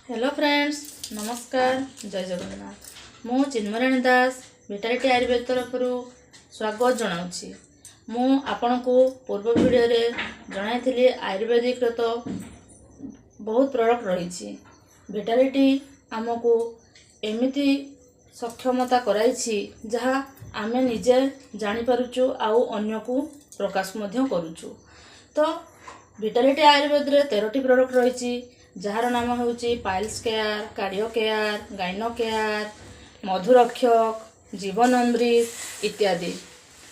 Hello friends, नमस्कार। जय जगन्नाथ। मु चिन्मराणी दास विटालिटी आयुर्वेद तरफ स्वागत जनाऊँगी। मु आपण को पूर्व वीडियो रे जनाई आयुर्वेदिक तो बहुत प्रोडक्ट रही। विटालिटी आमको एमिति सक्षमता कराई जहाँ आमे निजे जानीपरुचु आउ अन्य को प्रकाश मध्य करुचु। तो विटालिटी आयुर्वेद रे 13टी प्रोडक्ट रही जार नाम हूँ piles care, cardio care, gyno care, मधुरक्षक, जीवन अमृत इत्यादि।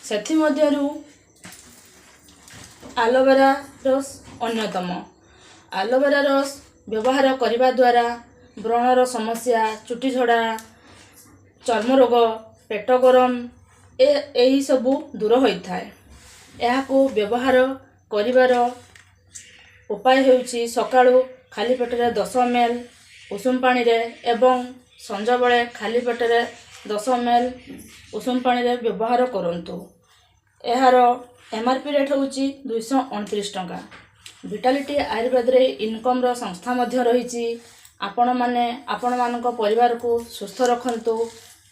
सेथिमध्यरु एलोवेरा रस अन्यतम। एलोवेरा रस व्यवहार करने द्वारा व्रणर समस्या, चुटी झड़ा, चर्म रोग, पेट गरम यही सबू दूर होता है। यह व्यवहार करिवार उपाय होउछि सकाळु खाली पेटरे 10 ml उषुम पानी रे एवं संज बेले खाली पेटरे 10 ml उषुम पानी रे व्यवहार करंतु। एहार MRP रेट होउछि 229 टंका। विटालिटी आयुर्वेद रे इनकम रो संस्था मध्य रहिछि। आपण माने आपण मानक परिवार को सुस्थ रखंतु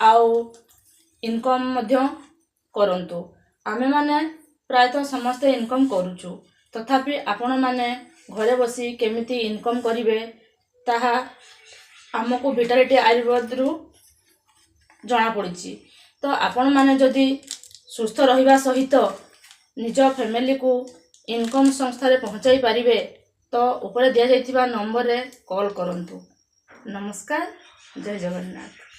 आउ इनकम मध्य करंतु। आमे माने प्रायतः समस्त इनकम करूछु, तथापि आपण माने घरे बसी केमिति इनकम करिवे ताहा आमको विटालिटी आयुर्वेद रु जना पड़िछि। तो आपण माने जदि सुस्थ रहिबा सहित निज फैमिली को इनकम संस्था रे पहुंचाई पारिबे तो ऊपर दिया जाइतिबा नंबर रे कॉल करंतु। नमस्कार। जय जगन्नाथ।